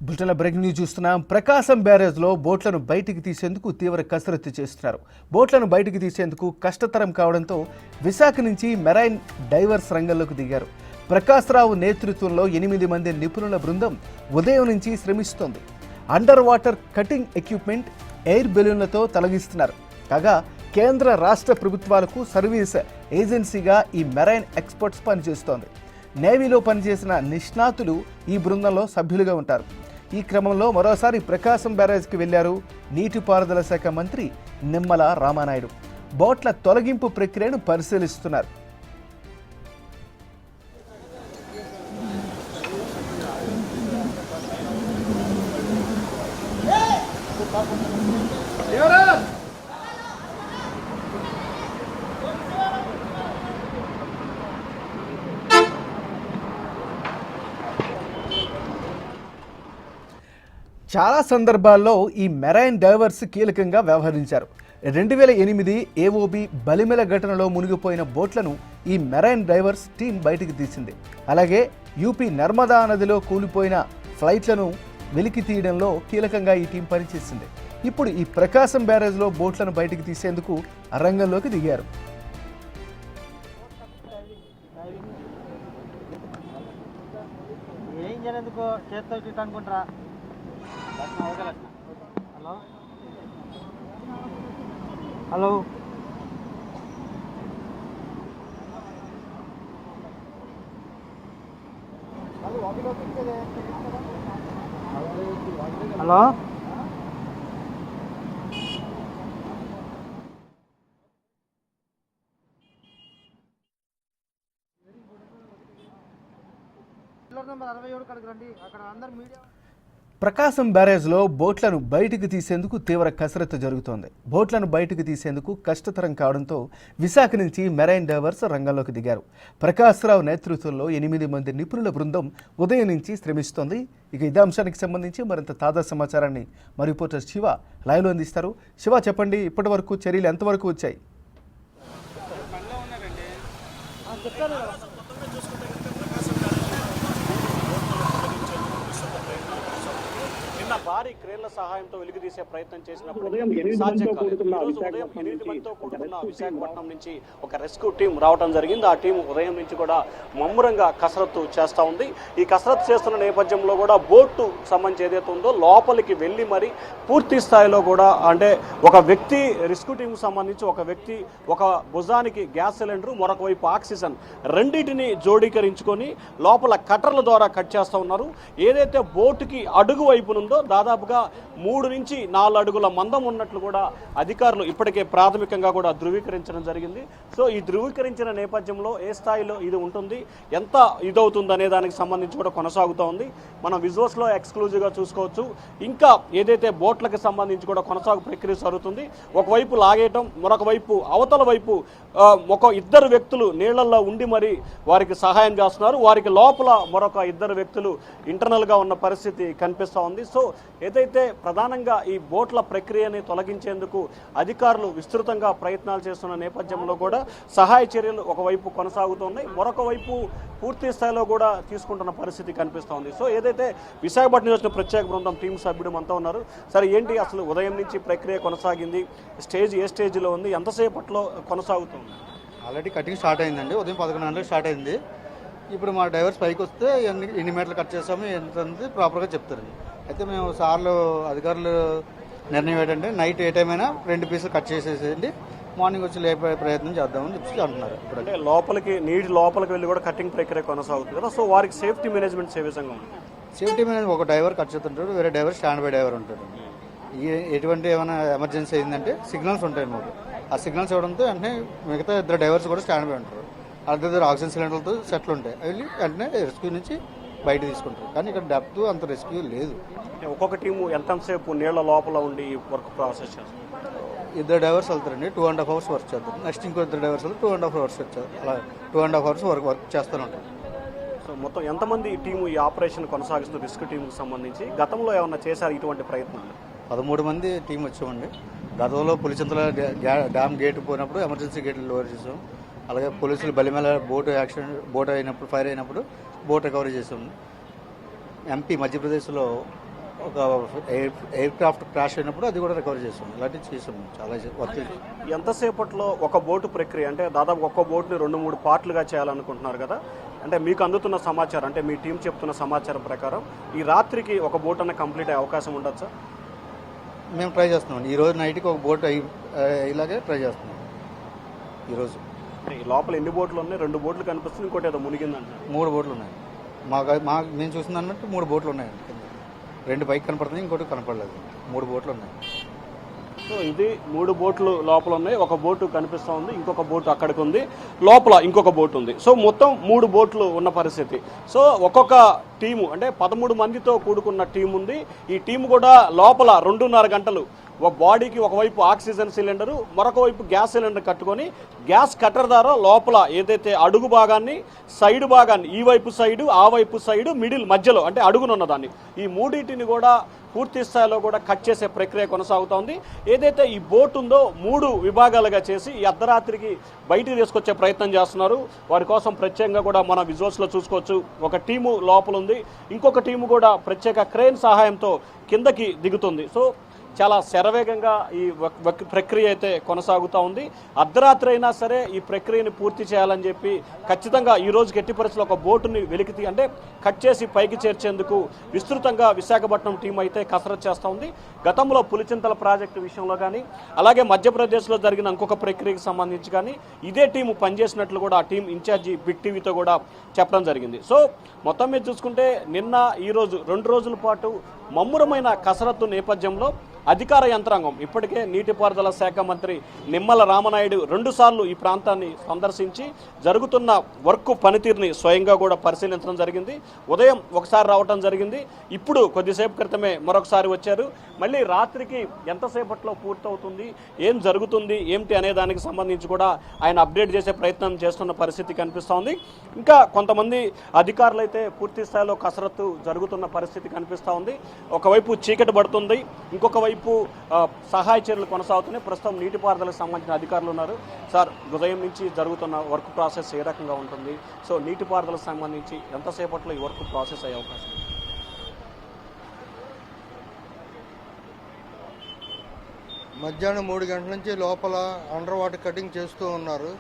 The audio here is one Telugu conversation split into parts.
బ్రిటన్లో బ్రేకింగ్ న్యూస్ చూస్తున్నాం. ప్రకాశం బ్యారేజ్లో బోట్లను బయటికి తీసేందుకు తీవ్ర కసరత్తు చేస్తున్నారు. బోట్లను బయటికి తీసేందుకు కష్టతరం కావడంతో విశాఖ నుంచి మెరైన్ డైవర్స్ రంగంలోకి దిగారు. ప్రకాశ్రావు నేతృత్వంలో 8 మంది నిపుణుల బృందం ఉదయం నుంచి శ్రమిస్తోంది. Under water cutting equipment, air బెలూన్లతో తొలగిస్తున్నారు. కాగా కేంద్ర రాష్ట్ర ప్రభుత్వాలకు సర్వీస్ ఏజెన్సీగా ఈ మెరైన్ ఎక్స్పర్ట్స్ పనిచేస్తోంది. నేవీలో పనిచేసిన నిష్ణాతులు ఈ బృందంలో సభ్యులుగా ఉంటారు. ఈ క్రమంలో మరోసారి ప్రకాశం బ్యారేజ్కి వెళ్లారు నీటిపారుదల శాఖ మంత్రి నిమ్మల రామానాయుడు. బోట్ల తొలగింపు ప్రక్రియను పరిశీలిస్తున్నారు. చాలా సందర్భాల్లో ఈ మెరైన్ డైవర్స్ కీలకంగా వ్యవహరించారు. 2008 ఏఓబి బలిమెల ఘటనలో మునిగిపోయిన బోట్లను ఈ మెరైన్ డైవర్స్ టీం బయటికి తీసింది. అలాగే యూపీ నర్మదా నదిలో కూలిపోయిన ఫ్లైట్లను వెలికి తీయడంలో కీలకంగా ఈ టీం పనిచేసింది. ఇప్పుడు ఈ ప్రకాశం బ్యారేజ్లో బోట్లను బయటికి తీసేందుకు రంగంలోకి దిగారు. హలో హలో నెంబర్ 67 కడికి రండి. అక్కడ అందరు మీడియా. ప్రకాశం బ్యారేజ్లో బోట్లను బయటికి తీసేందుకు తీవ్ర కసరత్తు జరుగుతోంది. బోట్లను బయటికి తీసేందుకు కష్టతరం కావడంతో విశాఖ నుంచి మెరైన్ డైవర్స్ రంగంలోకి దిగారు. ప్రకాశ్రావు నేతృత్వంలో 8 మంది నిపుణుల బృందం ఉదయం నుంచి శ్రమిస్తోంది. ఇక ఇదే అంశానికి సంబంధించి మరింత తాజా సమాచారాన్ని మా రిపోర్టర్ శివ లైవ్లో అందిస్తారు. శివ, చెప్పండి, ఇప్పటి వరకు చర్యలు ఎంతవరకు వచ్చాయి? భారీ క్రేన్ల సహాయంతో వెలుగుతీసే ప్రయత్నం చేసినప్పుడు సాధ్యం కాలేదు. ఈరోజు ఉదయం 8 మందితో కూడుకున్న విశాఖపట్నం నుంచి ఒక రెస్క్యూ టీం రావడం జరిగింది. ఆ టీం ఉదయం నుంచి కూడా మమ్మురంగా కసరత్తు చేస్తూ ఉంది. ఈ కసరత్తు చేస్తున్న నేపథ్యంలో కూడా బోటు సంబంధించి ఏదైతే ఉందో లోపలికి వెళ్ళి మరి పూర్తి స్థాయిలో కూడా అంటే ఒక వ్యక్తి రెస్క్యూ టీంకు సంబంధించి ఒక వ్యక్తి ఒక భుజానికి గ్యాస్ సిలిండర్, మరొక వైపు ఆక్సిజన్ రెండింటిని జోడీకరించుకొని లోపల కట్టర్ల ద్వారా కట్ చేస్తూ ఉన్నారు. ఏదైతే బోటుకి అడుగు వైపునుందో దాదాపుగా 3 నుంచి 4 అడుగుల మందం ఉన్నట్లు కూడా అధికారులు ఇప్పటికే ప్రాథమికంగా కూడా ధృవీకరించడం జరిగింది. సో ఈ ధృవీకరించిన నేపథ్యంలో ఏ స్థాయిలో ఇది ఉంటుంది, ఎంత ఇదవుతుంది అనే దానికి సంబంధించి కూడా కొనసాగుతూ ఉంది. మనం విజువల్స్లో ఎక్స్క్లూజివ్గా చూసుకోవచ్చు. ఇంకా ఏదైతే బోట్లకు సంబంధించి కూడా కొనసాగు ప్రక్రియ జరుగుతుంది. ఒకవైపు లాగేయటం, మరొక వైపు అవతల వైపు ఒక 2 వ్యక్తులు నీళ్లలో ఉండి మరి వారికి సహాయం చేస్తున్నారు. వారికి లోపల మరొక 2 వ్యక్తులు ఇంటర్నల్గా ఉన్న పరిస్థితి కనిపిస్తూ ఉంది. సో ఏదైతే ప్రధానంగా ఈ బోట్ల ప్రక్రియని తొలగించేందుకు అధికారులు విస్తృతంగా ప్రయత్నాలు చేస్తున్న నేపథ్యంలో కూడా సహాయ చర్యలు ఒకవైపు కొనసాగుతున్నాయి, మరొక వైపు పూర్తి స్థాయిలో కూడా తీసుకుంటున్న పరిస్థితి కనిపిస్తోంది. సో ఏదైతే విశాఖపట్నం వచ్చిన ప్రత్యేక బృందం టీం సభ్యుడు అంతా ఉన్నారు. సరే, ఏంటి అసలు ఉదయం నుంచి ప్రక్రియ కొనసాగింది, ఏ స్టేజ్లో ఉంది, ఎంతసేపట్లో కొనసాగుతుంది? ఆల్రెడీ కటింగ్ స్టార్ట్ అయిందండి. ఉదయం 11 గంటలకు స్టార్ట్ అయింది. ఇప్పుడు మా డ్రైవర్స్ పైకి వస్తే ఎన్ని మీటర్లు కట్ చేస్తామో ఎంత ప్రాపర్గా చెప్తారండి. అయితే మేము సార్లు అధికారులు నిర్ణయం ఏంటంటే నైట్ ఏ టైం అయినా 2 పీసులు కట్ చేసేసేయండి, మార్నింగ్ వచ్చి లేపే ప్రయత్నం చేద్దామని చెప్పి అంటున్నారు. అంటే లోపలికి నీటి లోపలికి వెళ్ళి కూడా కటింగ్ ప్రక్రియ కొనసాగుతుంది కదా. సో వారికి సేఫ్టీ మేనేజ్మెంట్ ఏ విధంగా ఉంది? సేఫ్టీ మేనేజ్మెంట్ ఒక డ్రైవర్ కట్ చేస్తుంటాడు, వేరే డ్రైవర్ స్టాండ్ బై డ్రైవర్ ఉంటాడు. ఎటువంటి ఏమైనా ఎమర్జెన్సీ అయిందంటే సిగ్నల్స్ ఉంటాయి మాకు. ఆ సిగ్నల్స్ ఇవ్వడంతో వెంటనే మిగతా 2 డ్రైవర్స్ కూడా స్టాండ్ బై ఉంటారు. దగ్గర ఆక్సిజన్ సిలిండర్లతో సెట్లు ఉంటాయి. వెళ్ళి వెంటనే రెస్క్యూ నుంచి బయట తీసుకుంటారు. కానీ ఇక్కడ డెప్త్ అంత రెస్క్యూ లేదు. ఒక్కొక్క టీము ఎంతసేపు నీళ్ల లోపల ఉండి వర్క్ ప్రాసెస్ చేస్తారు? 2 డ్రైవర్స్ వెళ్తారండి, 2.5 hours వర్క్ చేస్తారు. నెక్స్ట్ ఇంకో 2 డ్రైవర్స్ వెళ్తారు, 2.5 hours వచ్చారు. అలా 2.5 hours వర్క్ చేస్తూనే ఉంటారు. సో మొత్తం ఎంతమంది టీము ఈ ఆపరేషన్ కొనసాగిస్తున్న రెస్క్యూ టీంకి సంబంధించి గతంలో ఏమన్నా చేశారు ఇటువంటి ప్రయత్నాలు? 13 మంది టీం వచ్చామండి. గతంలో పులిచింతల డ్యామ్ గేట్ పోయినప్పుడు ఎమర్జెన్సీ గేట్లు లోవర్ చేసాం. అలాగే పోలీసులు బలిమేల బోట్ అయినప్పుడు ఫైర్ అయినప్పుడు బోట్ రికవరీ చేసాం. ఎంపీ మధ్యప్రదేశ్లో ఒక ఎయిర్ క్రాఫ్ట్ క్రాష్ అయినప్పుడు అది కూడా రికవర్ చేసాం. ఇలాంటివి చేసాం, చాలా వర్క్. ఎంతసేపట్లో ఒక బోటు ప్రక్రియ అంటే దాదాపు ఒక్క బోట్ని 2-3 పార్ట్లుగా చేయాలనుకుంటున్నారు కదా, అంటే మీకు అందుతున్న సమాచారం, అంటే మీ టీం చెప్తున్న సమాచారం ప్రకారం ఈ రాత్రికి ఒక బోట్ అన్న కంప్లీట్ అయ్యే అవకాశం ఉండొచ్చా? మేము ట్రై చేస్తున్నాం. ఈరోజు నైట్కి ఒక బోట్ ఇలాగే ట్రై చేస్తున్నాం ఈరోజు. ఈ లోపల ఎన్ని బోట్లు ఉన్నాయి? 2 బోట్లు కనిపిస్తుంది, ఇంకోటి ఏదో మునిగిందంట. 3 బోట్లు ఉన్నాయి. మేము చూసిన అన్నట్టు 3 బోట్లు ఉన్నాయండి. 2 పైకి కనపడుతున్నాయి, ఇంకోటి కనపడలేదు. 3 బోట్లు ఉన్నాయి. సో ఇది 3 బోట్లు లోపల ఉన్నాయి. ఒక బోటు కనిపిస్తూ ఉంది, ఇంకొక బోటు అక్కడికి ఉంది, లోపల ఇంకొక బోటు ఉంది. సో మొత్తం 3 బోట్లు ఉన్న పరిస్థితి. సో ఒక్కొక్క టీము అంటే 13 మందితో కూడుకున్న టీం ఉంది. ఈ టీం కూడా లోపల 2.5 గంటలు ఒక బాడీకి ఒకవైపు ఆక్సిజన్ సిలిండరు, మరొక వైపు గ్యాస్ సిలిండర్ కట్టుకొని గ్యాస్ కట్టర్ ద్వారా లోపల ఏదైతే అడుగు భాగాన్ని, సైడ్ భాగాన్ని, ఈ వైపు సైడు, ఆ వైపు సైడు, మిడిల్ మధ్యలో అంటే అడుగునున్న దాన్ని, ఈ మూడింటిని కూడా పూర్తి స్థాయిలో కూడా కట్ చేసే ప్రక్రియ కొనసాగుతోంది. ఏదైతే ఈ బోట్ ఉందో 3 విభాగాలుగా చేసి ఈ అర్ధరాత్రికి బయటికి తీసుకొచ్చే ప్రయత్నం చేస్తున్నారు. వారి కోసం ప్రత్యేకంగా కూడా మన విజువల్స్లో చూసుకోవచ్చు. ఒక టీము లోపల ఉంది, ఇంకొక టీము కూడా ప్రత్యేక క్రేన్ సహాయంతో కిందకి దిగుతుంది. సో చాలా శరవేగంగా ఈ ప్రక్రియ అయితే కొనసాగుతూ ఉంది. అర్ధరాత్రి అయినా సరే ఈ ప్రక్రియని పూర్తి చేయాలని చెప్పి ఖచ్చితంగా ఈ రోజు ఎట్టి పరిస్థితుల్లో ఒక బోటుని వెలికి అంటే కట్ చేసి పైకి చేర్చేందుకు విస్తృతంగా విశాఖపట్నం టీం అయితే కసరత్తు చేస్తూ ఉంది. గతంలో పులిచింతల ప్రాజెక్టు విషయంలో కానీ, అలాగే మధ్యప్రదేశ్లో జరిగిన ఇంకొక ప్రక్రియకు సంబంధించి కానీ ఇదే టీము పనిచేసినట్లు కూడా ఆ టీం ఇన్ఛార్జి బిగ్ టీవీతో కూడా చెప్పడం జరిగింది. సో మొత్తం మీద చూసుకుంటే నిన్న ఈరోజు 2 రోజుల పాటు మమ్మురమైన కసరత్తు నేపథ్యంలో అధికార యంత్రాంగం ఇప్పటికే నీటిపారుదల శాఖ మంత్రి నిమ్మల రామనాయుడు 2 సార్లు ఈ ప్రాంతాన్ని సందర్శించి జరుగుతున్న వర్క్ పనితీరుని స్వయంగా కూడా పరిశీలించడం జరిగింది. ఉదయం ఒకసారి రావడం జరిగింది, ఇప్పుడు కొద్దిసేపు క్రితమే మరొకసారి వచ్చారు. మళ్ళీ రాత్రికి ఎంతసేపట్లో పూర్తవుతుంది, ఏం జరుగుతుంది ఏమిటి అనే దానికి సంబంధించి కూడా ఆయన అప్డేట్ చేసే ప్రయత్నం చేస్తున్న పరిస్థితి కనిపిస్తోంది. ఇంకా కొంతమంది అధికారులు అయితే పూర్తి స్థాయిలో కసరత్తు జరుగుతున్న పరిస్థితి కనిపిస్తూ ఉంది. ఒకవైపు చీకటి పడుతుంది, ఇంకొక వైపు సహాయ చర్యలు కొనసాగుతున్నాయి. ప్రస్తుతం నీటిపారుదలకు సంబంధించిన అధికారులు ఉన్నారు. సార్, ఉదయం నుంచి జరుగుతున్న వర్క్ ప్రాసెస్ ఏ రకంగా ఉంటుంది? సో నీటిపారుదలకు సంబంధించి ఎంతసేపట్లో ఈ వర్క్ ప్రాసెస్ అయ్యే అవకాశం? మధ్యాహ్నం 3 గంటల నుంచి లోపల అండర్ వాటర్ కటింగ్ చేస్తూ ఉన్నారు.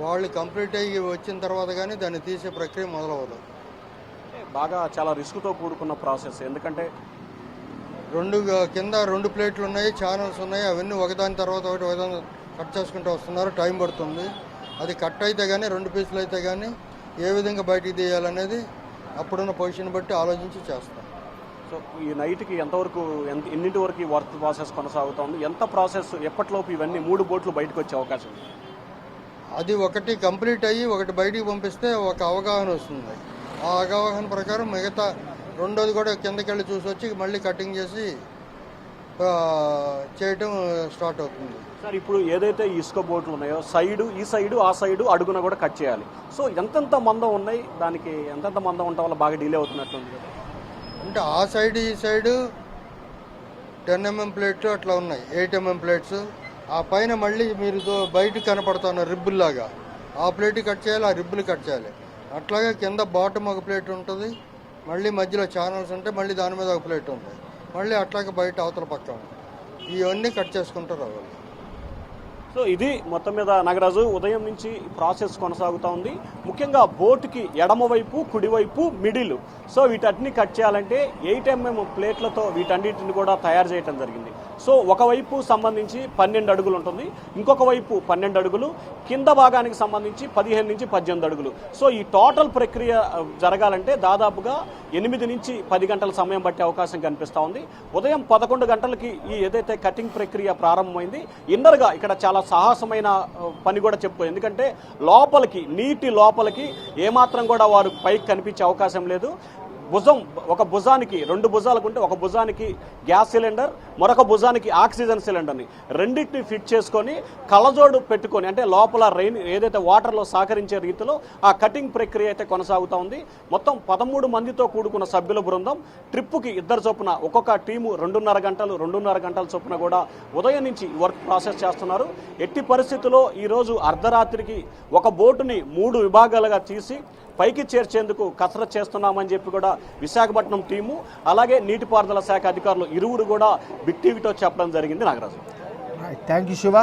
వాళ్ళు కంప్లీట్ అయ్యి వచ్చిన తర్వాత కానీ దాన్ని తీసే ప్రక్రియ మొదలవదు. బాగా చాలా రిస్క్తో కూడుకున్న ప్రాసెస్, ఎందుకంటే కింద 2 ప్లేట్లు ఉన్నాయి, ఛానల్స్ ఉన్నాయి. అవన్నీ ఒకదాని తర్వాత ఒకదాని కట్ చేసుకుంటూ వస్తున్నారు. టైం పడుతుంది. అది కట్ అయితే కానీ 2 పీసులు అయితే కానీ ఏ విధంగా బయటికి తీయాలనేది అప్పుడున్న పొజిషన్ బట్టి ఆలోచించి చేస్తాం. సో ఈ నైట్కి ఎంతవరకు ఎన్నింటి వరకు ఈ వర్క్ ప్రాసెస్ కొనసాగుతుంది? ఎంత ప్రాసెస్ ఎప్పటిలోపు ఇవన్నీ 3 బోట్లు బయటకు వచ్చే అవకాశం? అది ఒకటి కంప్లీట్ అయ్యి ఒకటి బయటికి పంపిస్తే ఒక అవగాహన వస్తుంది. ఆ అవగాహన ప్రకారం మిగతా 2వది కూడా కిందకి వెళ్ళి చూసి వచ్చి మళ్ళీ కటింగ్ చేసి చేయటం స్టార్ట్ అవుతుంది. సార్, ఇప్పుడు ఏదైతే ఇసుక బోట్లు ఉన్నాయో ఈ సైడు ఆ సైడు అడుగున కూడా కట్ చేయాలి. సో ఎంతెంత మందం ఉన్నాయి, దానికి ఎంతెంత మందం ఉండటం వల్ల బాగా డిలే అవుతున్నట్లుంది కదా? అంటే ఆ సైడ్ ఈ సైడు 10 mm ప్లేట్లు అట్లా ఉన్నాయి, 8 mm ప్లేట్స్. ఆ పైన మళ్ళీ మీరు బయటకు కనపడుతున్న రిబ్బుల్లాగా ఆ ప్లేట్ కట్ చేయాలి, ఆ రిబ్బులు కట్ చేయాలి. అట్లాగే కింద బాటమ్ ఒక ప్లేట్ ఉంటుంది, మళ్ళీ మధ్యలో ఛానల్స్ ఉంటాయి, మళ్ళీ దాని మీద ఒక ప్లేట్ ఉంటుంది, మళ్ళీ అట్లాగే బయట అవతల పక్క ఇవన్నీ కట్ చేసుకుంటూ రావాలి. సో ఇది మొత్తం మీద నాగరాజు ఉదయం నుంచి ప్రాసెస్ కొనసాగుతూ ఉంది. ముఖ్యంగా బోటుకి ఎడమవైపు, కుడివైపు, మిడిల్, సో వీటన్నిటిని కట్ చేయాలంటే 8 mm ప్లేట్లతో వీటన్నిటిని కూడా తయారు చేయడం జరిగింది. సో ఒకవైపు సంబంధించి 12 అడుగులు ఉంటుంది, ఇంకొక వైపు 12 అడుగులు, కింద భాగానికి సంబంధించి 15 నుంచి 18 అడుగులు. సో ఈ టోటల్ ప్రక్రియ జరగాలంటే దాదాపుగా 8 నుంచి 10 గంటల సమయం పట్టే అవకాశం కనిపిస్తూ ఉంది. ఉదయం 11 గంటలకి ఈ ఏదైతే కటింగ్ ప్రక్రియ ప్రారంభమైంది. ఇన్నర్గా ఇక్కడ చాలా సాహసమైన పని కూడా చెప్పుకో, ఎందుకంటే లోపలికి నీటి లోపలికి ఏమాత్రం కూడా వారు పైకి కనిపించే అవకాశం లేదు. ఒక భుజానికి 2 భుజాలకు ఉంటే ఒక భుజానికి గ్యాస్ సిలిండర్, మరొక భుజానికి ఆక్సిజన్ సిలిండర్ని రెండింటిని ఫిట్ చేసుకొని కళ్ళజోడు పెట్టుకొని, అంటే లోపల ఏదైతే వాటర్లో సహకరించే రీతిలో ఆ కటింగ్ ప్రక్రియ అయితే కొనసాగుతూ ఉంది. మొత్తం 13 మందితో కూడుకున్న సభ్యుల బృందం ట్రిప్పుకి 2 చొప్పున, ఒక్కొక్క టీము 2.5 గంటల చొప్పున కూడా ఉదయం నుంచి వర్క్ ప్రాసెస్ చేస్తున్నారు. ఎట్టి పరిస్థితుల్లో ఈరోజు అర్ధరాత్రికి ఒక బోటుని 3 విభాగాలుగా తీసి పైకి చేర్చేందుకు కసరత్తు చేస్తున్నామని చెప్పి కూడా విశాఖపట్నం టీము అలాగే నీటిపారుదల శాఖ అధికారులు ఇరువురు కూడా బిగ్ టీవీతో చెప్పడం జరిగింది. Nagaraju, thank you Shiva.